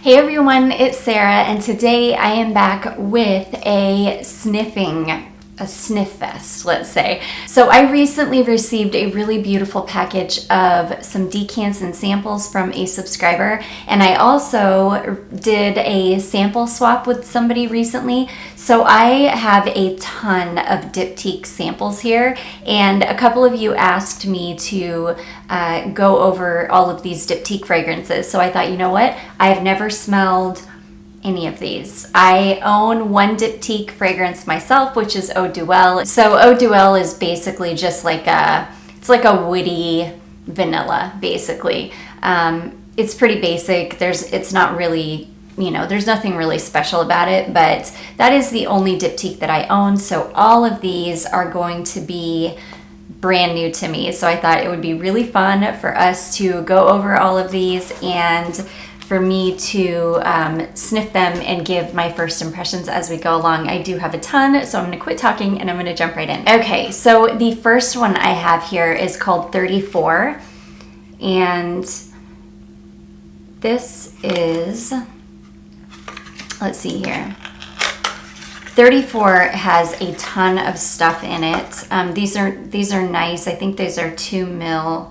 Hey everyone, it's Sarah, and today I am back with a sniff fest, let's say. So I recently received a really beautiful package of some decants and samples from a subscriber, and I also did a sample swap with somebody recently. So I have a ton of Diptique samples here, and a couple of you asked me to go over all of these Diptique fragrances. So I thought, you know what? I've never smelled any of these. I own one Diptique fragrance myself, which is Eau Duelle. So Eau Duelle is basically just like it's like a woody vanilla, basically. It's pretty basic. It's not really, there's nothing really special about it, but that is the only Diptique that I own. So all of these are going to be brand new to me. So I thought it would be really fun for us to go over all of these and for me to sniff them and give my first impressions as we go along. I do have a ton, so I'm gonna quit talking and I'm gonna jump right in. Okay, so the first one I have here is called 34, and this is, let's see here. 34 has a ton of stuff in it. These are nice. I think these are 2 ml.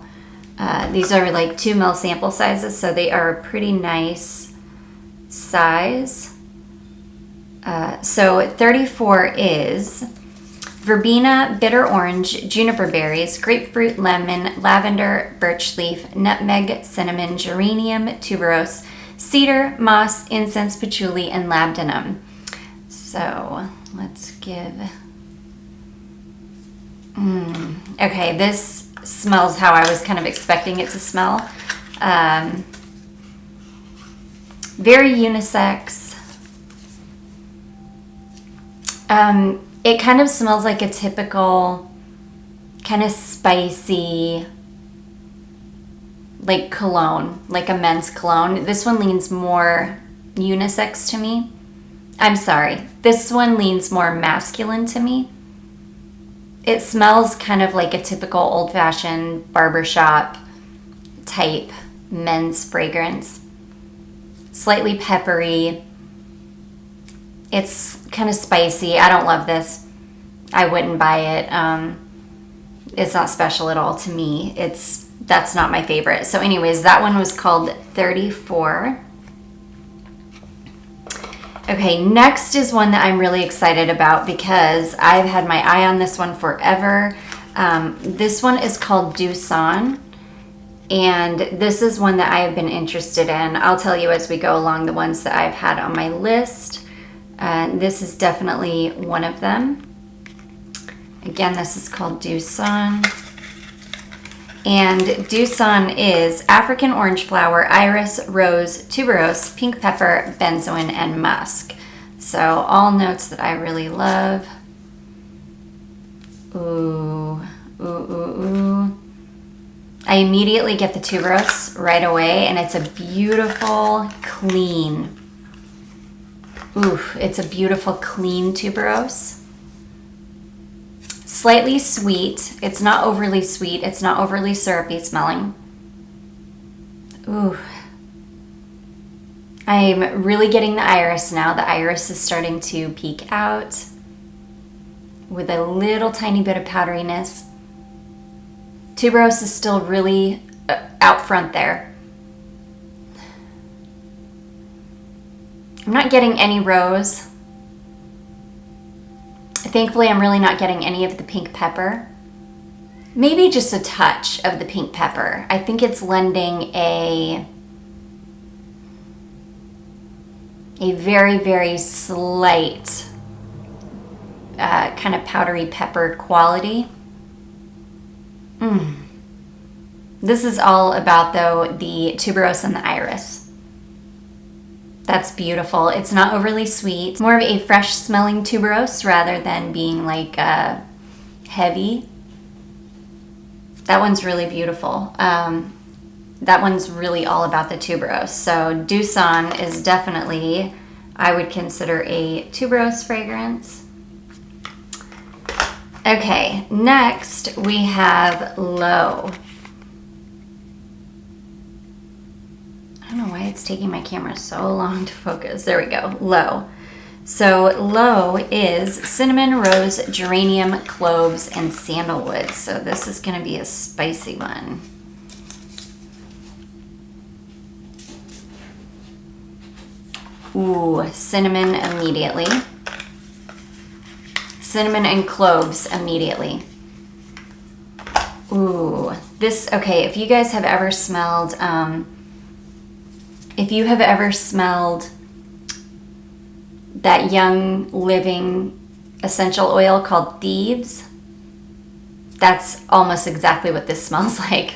These are like 2 ml sample sizes, so they are a pretty nice size. So 34 is verbena, bitter orange, juniper berries, grapefruit, lemon, lavender, birch leaf, nutmeg, cinnamon, geranium, tuberose, cedar, moss, incense, patchouli, and labdanum. So let's give... Okay, this smells how I was kind of expecting it to smell. Very unisex. It kind of smells like a typical kind of spicy like cologne, like a men's cologne. This one leans more unisex to me. I'm sorry, this one leans more masculine to me. It smells kind of like a typical old-fashioned barbershop type men's fragrance. Slightly peppery. It's kind of spicy. I don't love this. I wouldn't buy it. It's not special at all to me. That's not my favorite. So anyways, that one was called 34. Okay, next is one that I'm really excited about because I've had my eye on this one forever. This one is called Doosan, and this is one that I have been interested in. I'll tell you as we go along the ones that I've had on my list. This is definitely one of them. Again, this is called Doosan. And Doosan is African orange flower, iris, rose, tuberose, pink pepper, benzoin, and musk. So all notes that I really love. Ooh, ooh, ooh, ooh. I immediately get the tuberose right away, and it's a beautiful, clean. Ooh, it's a beautiful, clean tuberose. Slightly sweet. It's not overly sweet. It's not overly syrupy smelling. Ooh. I'm really getting the iris now. The iris is starting to peek out with a little tiny bit of powderiness. Tuberose is still really out front there. I'm not getting any rose. Thankfully, I'm really not getting any of the pink pepper. Maybe just a touch of the pink pepper. I think it's lending a very, very slight kind of powdery pepper quality. This is all about, though, the tuberose and the iris. That's beautiful. It's not overly sweet. More of a fresh smelling tuberose rather than being like heavy. That one's really beautiful. That one's really all about the tuberose. So Doosan is definitely, I would consider a tuberose fragrance. Okay, next we have Low. don't know why it's taking my camera so long to focus. There we go, low. So low is cinnamon, rose, geranium, cloves, and sandalwood. So this is gonna be a spicy one. Ooh, cinnamon immediately. Cinnamon and cloves immediately. Ooh, this, okay, if you guys have ever smelled, that Young Living essential oil called Thieves, that's almost exactly what this smells like.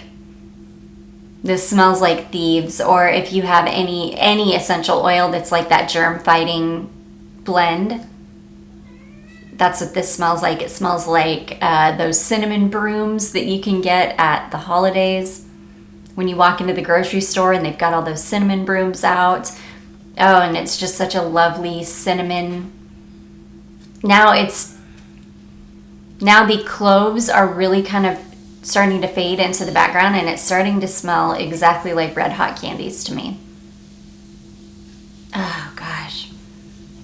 This smells like Thieves. Or if you have any essential oil that's like that germ fighting blend, that's what this smells like. It smells like those cinnamon brooms that you can get at the holidays when you walk into the grocery store and they've got all those cinnamon brooms out. Oh, and it's just such a lovely cinnamon. Now the cloves are really kind of starting to fade into the background, and it's starting to smell exactly like red hot candies to me. Oh gosh.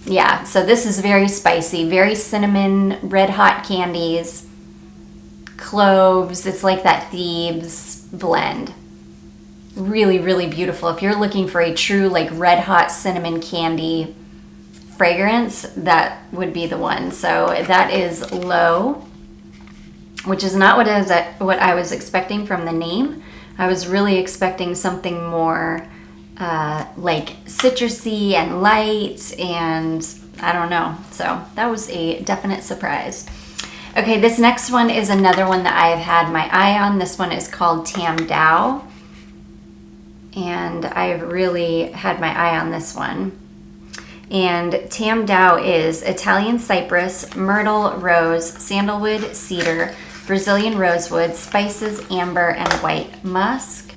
Yeah, so this is very spicy, very cinnamon, red hot candies, cloves. It's like that Thieves blend. Really, really beautiful. If you're looking for a true like red hot cinnamon candy fragrance, that would be the one. So that is Low, which is not what I was expecting from the name. I was really expecting something more like citrusy and light, and I don't know. So that was a definite surprise. Okay, this next one is another one that I've had my eye on. This one is called Tam Dao, and I've really had my eye on this one. And Tam Dao is Italian cypress, myrtle, rose, sandalwood, cedar, Brazilian rosewood, spices, amber, and white musk.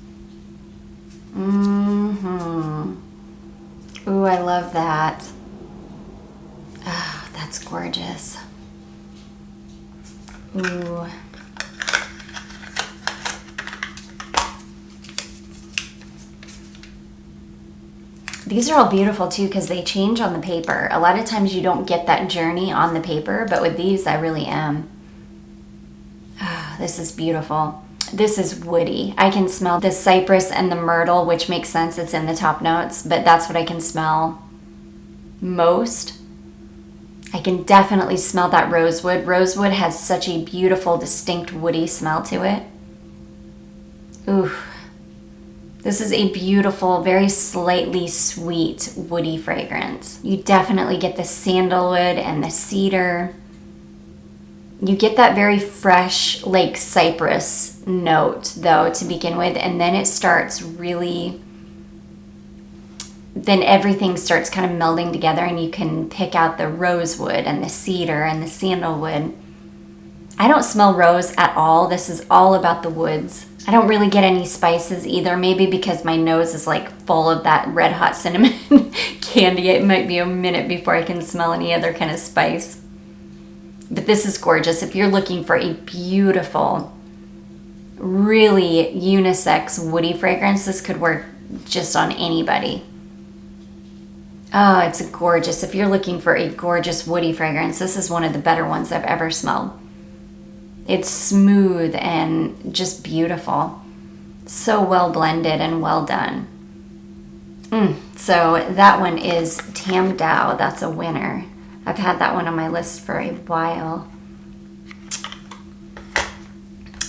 Ooh, I love that. Oh, that's gorgeous. Ooh. These are all beautiful too because they change on the paper. A lot of times you don't get that journey on the paper, but with these I really am. Oh, this is beautiful. This is woody. I can smell the cypress and the myrtle, which makes sense, it's in the top notes, but that's what I can smell most. I can definitely smell that rosewood. Rosewood has such a beautiful, distinct woody smell to it. Ooh. This is a beautiful, very slightly sweet, woody fragrance. You definitely get the sandalwood and the cedar. You get that very fresh, like cypress note, though, to begin with, and then it starts really... Then everything starts kind of melding together, and you can pick out the rosewood and the cedar and the sandalwood. I don't smell rose at all. This is all about the woods. I don't really get any spices either, maybe because my nose is like full of that red hot cinnamon candy. It might be a minute before I can smell any other kind of spice. But this is gorgeous. If you're looking for a beautiful, really unisex woody fragrance, this could work just on anybody. Oh, it's gorgeous. If you're looking for a gorgeous woody fragrance, this is one of the better ones I've ever smelled. It's smooth and just beautiful. So well blended and well done. So that one is Tam Dao. That's a winner. I've had that one on my list for a while.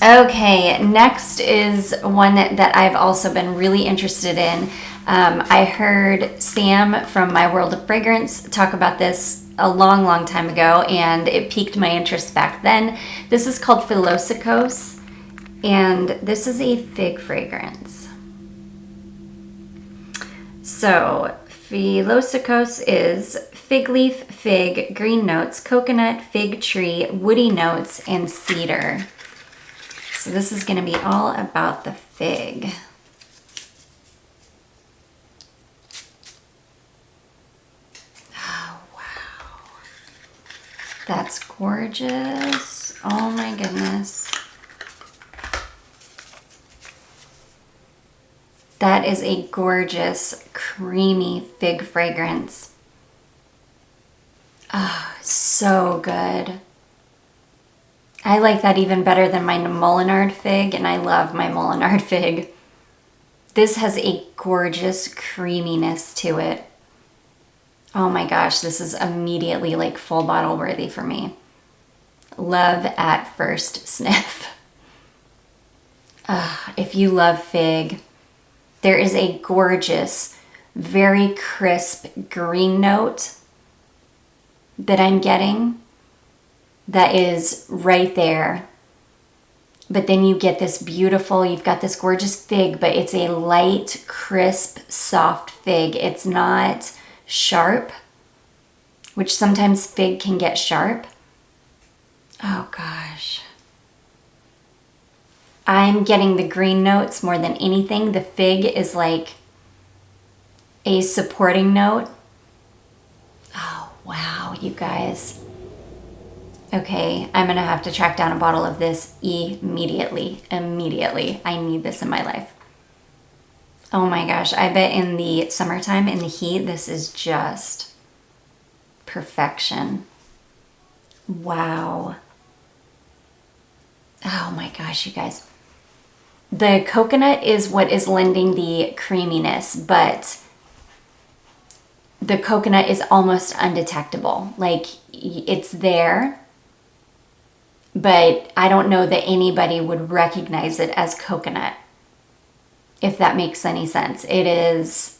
Okay, next is one that I've also been really interested in. I heard Sam from My World of Fragrance talk about this a long, long time ago, and it piqued my interest back then. This is called Philosykos, and this is a fig fragrance. So Philosykos is fig leaf, fig, green notes, coconut, fig tree, woody notes, and cedar. So this is going to be all about the fig. Oh, wow. That's gorgeous. Oh my goodness. That is a gorgeous, creamy fig fragrance. Oh, so good. I like that even better than my Molinard fig, and I love my Molinard fig. This has a gorgeous creaminess to it. Oh my gosh, this is immediately like full bottle worthy for me. Love at first sniff. If you love fig, there is a gorgeous, very crisp green note that I'm getting that is right there. But then you get this beautiful, you've got this gorgeous fig, but it's a light, crisp, soft fig. It's not sharp, which sometimes fig can get sharp. Oh gosh. I'm getting the green notes more than anything. The fig is like a supporting note. Oh, wow, you guys. Okay, I'm gonna have to track down a bottle of this immediately. Immediately. I need this in my life. Oh my gosh, I bet in the summertime, in the heat, this is just perfection. Wow. Oh my gosh, you guys. The coconut is what is lending the creaminess, but the coconut is almost undetectable. Like, it's there, but I don't know that anybody would recognize it as coconut, if that makes any sense. It is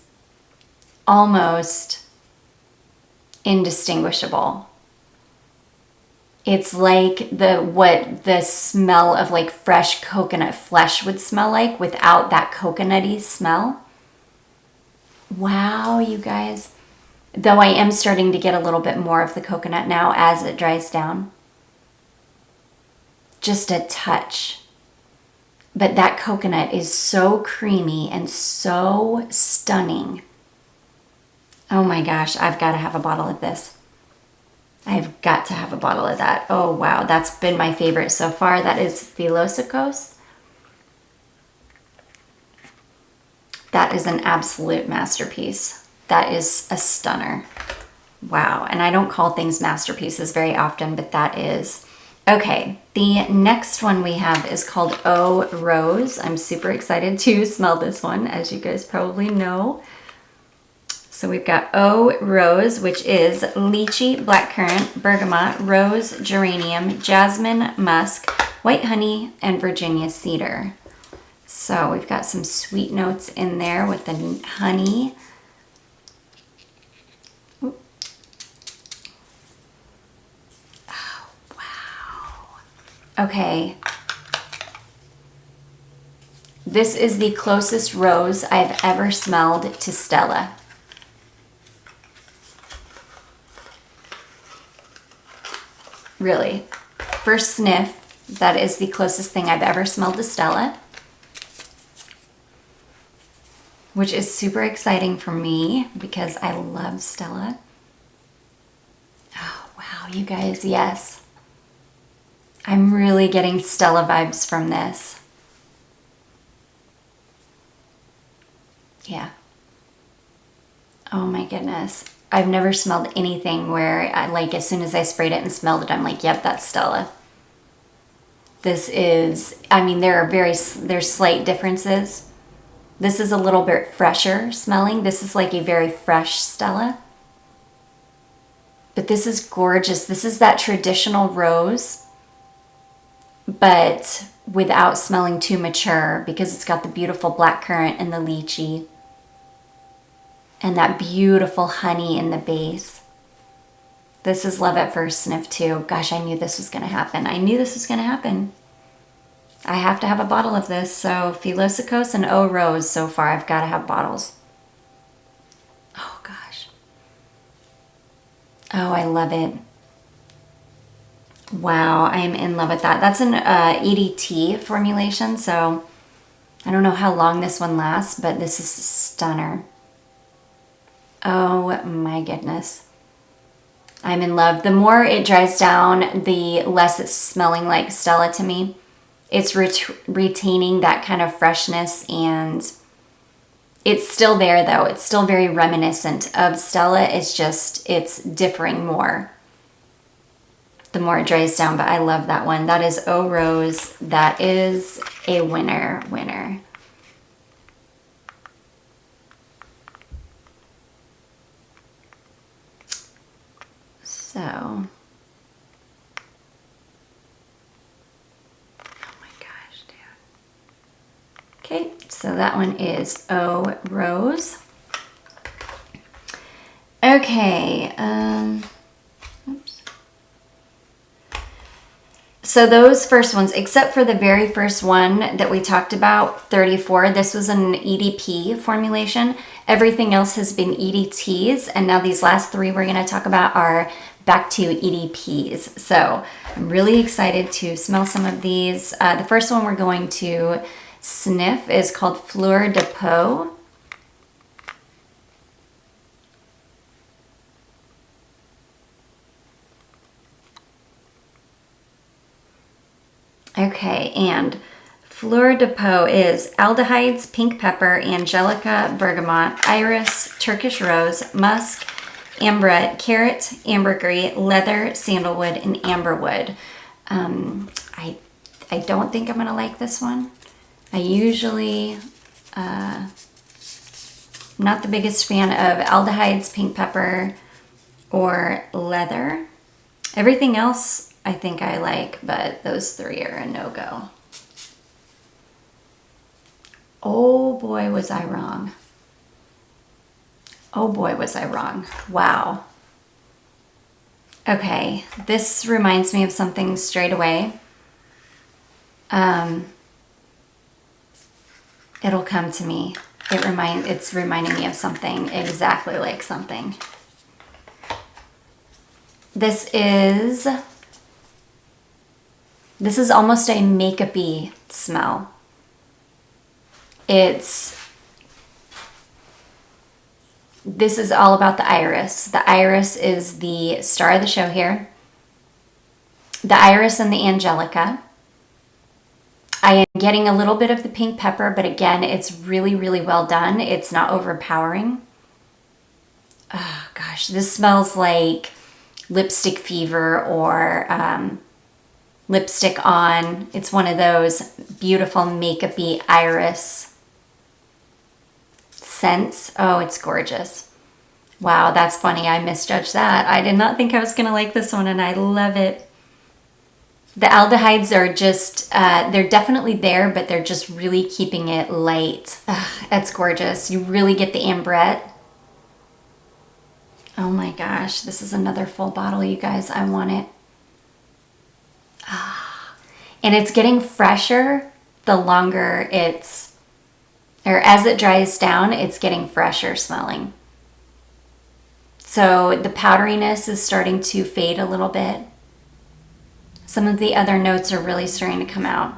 almost indistinguishable. It's like what the smell of like fresh coconut flesh would smell like without that coconutty smell. Wow, you guys. Though I am starting to get a little bit more of the coconut now as it dries down. Just a touch. But that coconut is so creamy and so stunning. Oh my gosh, I've got to have a bottle of this. I've got to have a bottle of that. Oh wow, that's been my favorite so far. That is Philosykos. That is an absolute masterpiece. That is a stunner. Wow, and I don't call things masterpieces very often, but that is. Okay, the next one we have is called Eau Rose. I'm super excited to smell this one, as you guys probably know. So we've got Eau Rose, which is lychee, blackcurrant, bergamot, rose, geranium, jasmine, musk, white honey, and Virginia cedar. So we've got some sweet notes in there with the honey. Ooh. Oh, wow. Okay. This is the closest rose I've ever smelled to Stella. Really. First sniff, that is the closest thing I've ever smelled to Stella. Which is super exciting for me because I love Stella. Oh, wow, you guys, yes. I'm really getting Stella vibes from this. Yeah. Oh my goodness. I've never smelled anything where like as soon as I sprayed it and smelled it, I'm like, yep, that's Stella. This is, I mean, there's slight differences. This is a little bit fresher smelling. This is like a very fresh Stella. But this is gorgeous. This is that traditional rose, but without smelling too mature because it's got the beautiful blackcurrant and the lychee. And that beautiful honey in the base. This is love at first sniff too. Gosh, I knew this was going to happen. I knew this was going to happen. I have to have a bottle of this. So Philosykos and Eau Rose so far. I've got to have bottles. Oh gosh. Oh, I love it. Wow, I am in love with that. That's an EDT formulation. So I don't know how long this one lasts, but this is a stunner. Oh my goodness. I'm in love. The more it dries down, the less it's smelling like Stella to me. It's retaining that kind of freshness and It's still there though. It's still very reminiscent of Stella. It's just, it's differing more the more it dries down, but I love that one. That is Eau Rose. That is a winner. So, oh my gosh, dude. Okay, so that one is Eau Rose. Okay, oops. So those first ones, except for the very first one that we talked about, 34, this was an EDP formulation. Everything else has been EDTs, and now these last three we're going to talk about are back to EDPs. So I'm really excited to smell some of these. The first one we're going to sniff is called Fleur de Peau. Okay, and Fleur de Peau is aldehydes, pink pepper, angelica, bergamot, iris, Turkish rose, musk, ambrette, carrot, ambergris, leather, sandalwood, and amberwood. I don't think I'm gonna like this one. I usually not the biggest fan of aldehydes, pink pepper, or leather. Everything else I think I like, but those three are a no-go. Oh boy, was I wrong. Oh boy, was I wrong. Wow. Okay, this reminds me of something straight away. It'll come to me. It's reminding me of something exactly like something. This is almost a makeup-y smell. This is all about the iris. The iris is the star of the show here. The iris and the angelica. I am getting a little bit of the pink pepper, but again, it's really, really well done. It's not overpowering. Oh gosh, this smells like lipstick fever or lipstick on. It's one of those beautiful makeup-y iris scents. Oh, it's gorgeous. Wow, that's funny. I misjudged that. I did not think I was going to like this one, and I love it. The aldehydes are just, they're definitely there, but they're just really keeping it light. That's gorgeous. You really get the ambrette. Oh my gosh, this is another full bottle, you guys. I want it. And it's getting fresher the longer as it dries down, it's getting fresher smelling. So the powderiness is starting to fade a little bit. Some of the other notes are really starting to come out.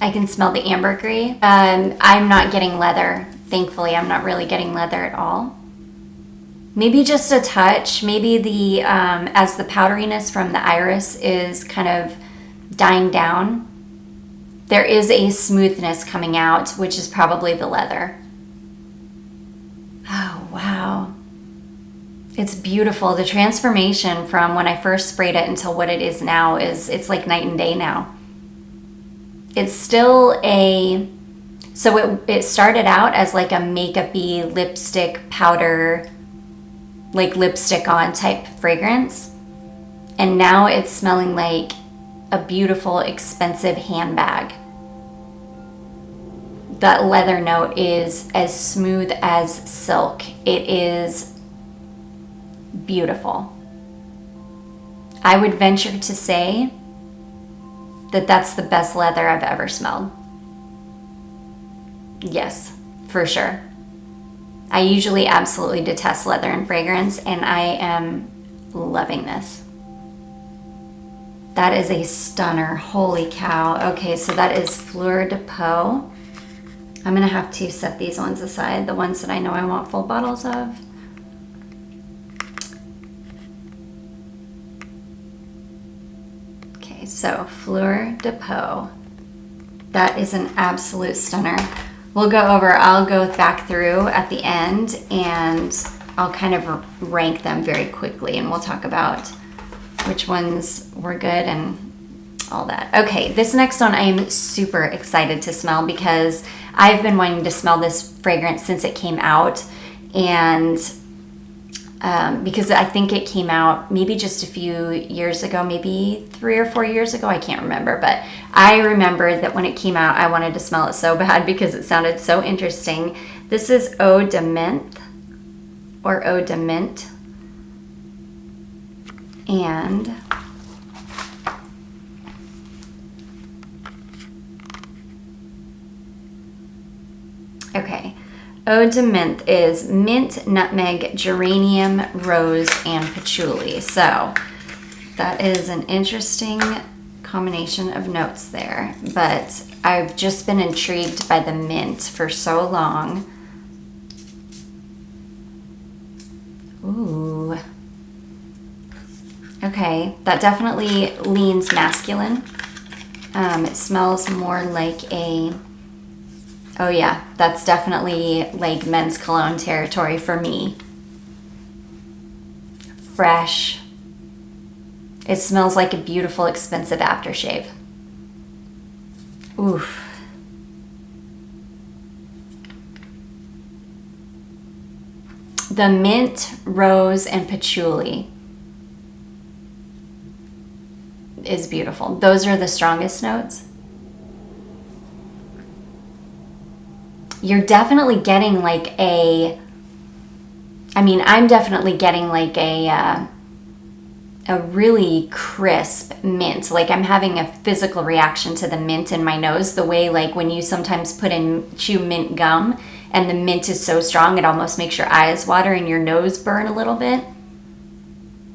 I can smell the ambergris. I'm not getting leather. Thankfully, I'm not really getting leather at all. Maybe just a touch. Maybe as the powderiness from the iris is kind of dying down, there is a smoothness coming out, which is probably the leather. Oh, wow. It's beautiful. The transformation from when I first sprayed it until what it is now it's like night and day now. It's still so it started out as like a makeup-y lipstick powder, like lipstick on type fragrance. And now it's smelling like a beautiful, expensive handbag. That leather note is as smooth as silk. It is beautiful. I would venture to say that that's the best leather I've ever smelled. Yes, for sure. I usually absolutely detest leather and fragrance, and I am loving this. That is a stunner. Holy cow. Okay, so that is Fleur de Peau. I'm going to have to set these ones aside, the ones that I know I want full bottles of. Okay, so Fleur de Peau. That is an absolute stunner. I'll go back through at the end and I'll kind of rank them very quickly, and we'll talk about which ones were good and all that. Okay, this next one I am super excited to smell because I've been wanting to smell this fragrance since it came out, and because I think it came out maybe just a few years ago, maybe 3 or 4 years ago, I can't remember, but I remember that when it came out, I wanted to smell it so bad because it sounded so interesting. This is Eau de Minthe, or Eau de Minthe, and okay, Eau de Minthe is mint, nutmeg, geranium, rose, and patchouli. So that is an interesting combination of notes there, but I've just been intrigued by the mint for so long. Ooh. Okay, that definitely leans masculine. It smells more like a, oh yeah, that's definitely like men's cologne territory for me. Fresh. It smells like a beautiful, expensive aftershave. Oof. The mint, rose, and patchouli is beautiful. Those are the strongest notes. You're definitely getting like a, I mean, I'm definitely getting like a really crisp mint. Like I'm having a physical reaction to the mint in my nose, the way like when you sometimes chew mint gum and the mint is so strong it almost makes your eyes water and your nose burn a little bit.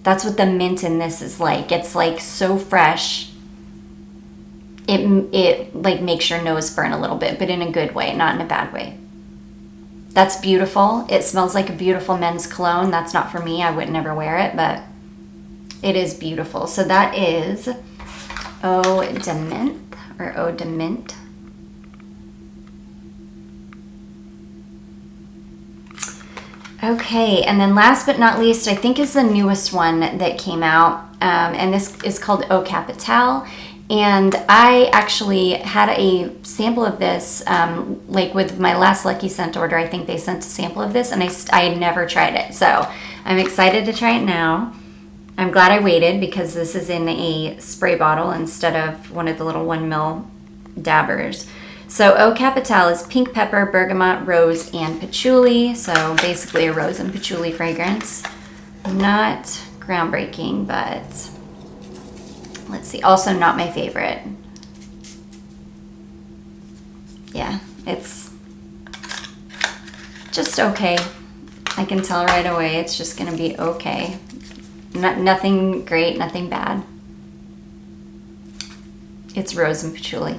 That's what the mint in this is like. It's like so fresh. It like makes your nose burn a little bit, but in a good way, not in a bad way. That's beautiful. It smells like a beautiful men's cologne. That's not for me. I would never wear it, but it is beautiful. So that is Eau de Minthe, or Eau de Minthe. Okay, and then last but not least, I think is the newest one that came out, and this is called Eau Capitale. And I actually had a sample of this, like with my last Lucky Scent order. I think they sent a sample of this, and I had never tried it. So I'm excited to try it now. I'm glad I waited because this is in a spray bottle instead of one of the little 1 ml dabbers. So Eau Capitale is pink pepper, bergamot, rose, and patchouli. So basically a rose and patchouli fragrance. Not groundbreaking, but let's see. Also not my favorite. Yeah, it's just okay. I can tell right away it's just gonna be okay. Nothing great, nothing bad. It's rose and patchouli.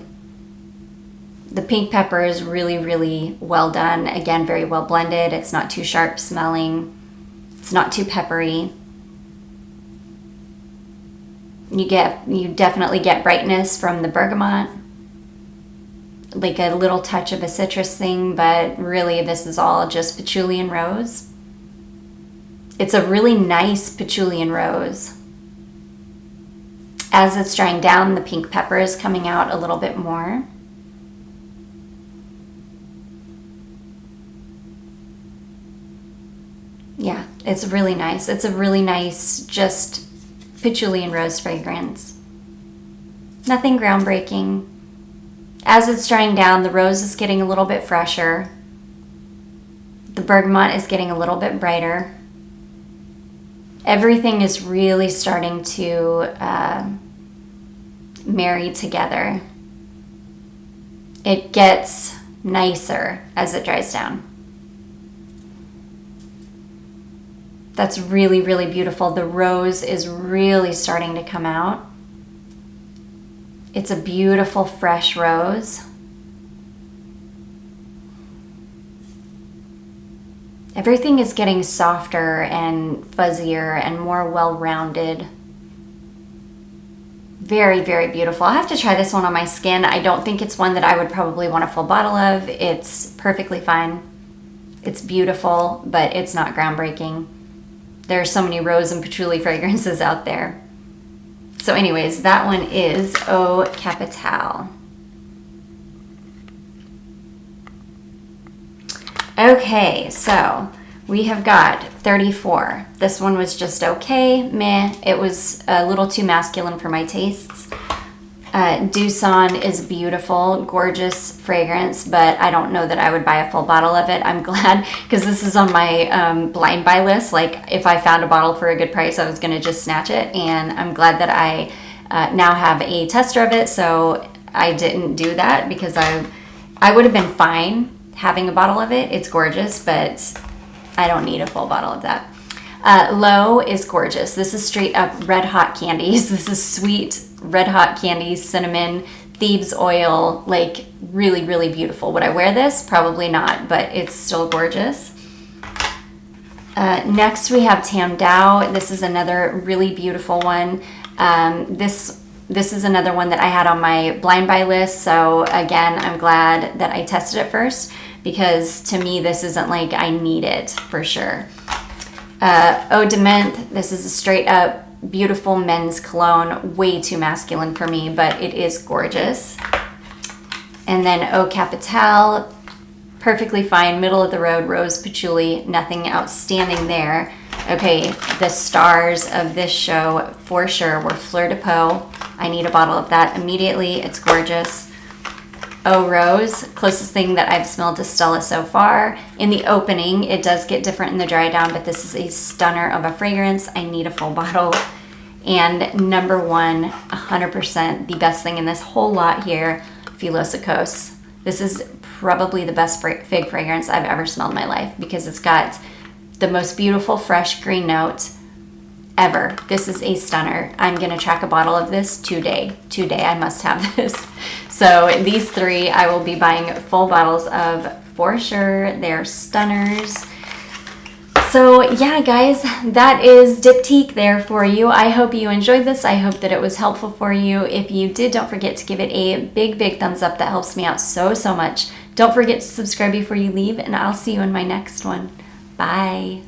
The pink pepper is really, really well done. Again, very well blended. It's not too sharp smelling. It's not too peppery. You definitely get brightness from the bergamot, like a little touch of a citrus thing, but really this is all just patchouli and rose. It's a really nice patchouli and rose. As it's drying down, the pink pepper is coming out a little bit more. Yeah, it's really nice. It's a really nice, just patchouli and rose fragrance. Nothing groundbreaking. As it's drying down, the rose is getting a little bit fresher. The bergamot is getting a little bit brighter. Everything is really starting to marry together. It gets nicer as it dries down. That's really, really beautiful. The rose is really starting to come out. It's a beautiful, fresh rose. Everything is getting softer and fuzzier and more well-rounded. Very, very beautiful. I'll have to try this one on my skin. I don't think it's one that I would probably want a full bottle of. It's perfectly fine. It's beautiful, but it's not groundbreaking. There are so many rose and patchouli fragrances out there. So anyways, that one is Eau Capitale. Okay, so we have got 34. This one was just okay, meh. It was a little too masculine for my tastes. Doosan is beautiful, gorgeous fragrance, but I don't know that I would buy a full bottle of it. I'm glad, because this is on my blind buy list. Like, if I found a bottle for a good price, I was going to just snatch it, and I'm glad that I now have a tester of it, so I didn't do that, because I would have been fine having a bottle of it. It's gorgeous, but I don't need a full bottle of that. Low is gorgeous. This is straight up red hot candies. This is sweet red hot candies, cinnamon, thieves oil, like really, really beautiful. Would I wear this? Probably not, but it's still gorgeous. Next we have Tam Dao. This is another really beautiful one. This is another one that I had on my blind buy list. So again, I'm glad that I tested it first, because to me, this isn't like I need it for sure. Eau de Minthe, this is a straight up beautiful men's cologne, way too masculine for me, but it is gorgeous. And then Eau Capitale, perfectly fine, middle of the road, rose patchouli, nothing outstanding there. Okay, the stars of this show for sure were Fleur de Peau. I need a bottle of that immediately. It's gorgeous. Eau Rose, closest thing that I've smelled to Stella so far. In the opening, it does get different in the dry down, but this is a stunner of a fragrance. I need a full bottle. And number one, 100%, the best thing in this whole lot here, Philosykos. This is probably the best fig fragrance I've ever smelled in my life, because it's got the most beautiful fresh green note ever. This is a stunner. I'm gonna track a bottle of this today. I must have this. So these three I will be buying full bottles of for sure. They're stunners. So yeah, guys, that is Diptique there for you. I hope you enjoyed this. I hope that it was helpful for you. If you did, don't forget to give it a big, big thumbs up. That helps me out so, so much. Don't forget to subscribe before you leave, and I'll see you in my next one. Bye.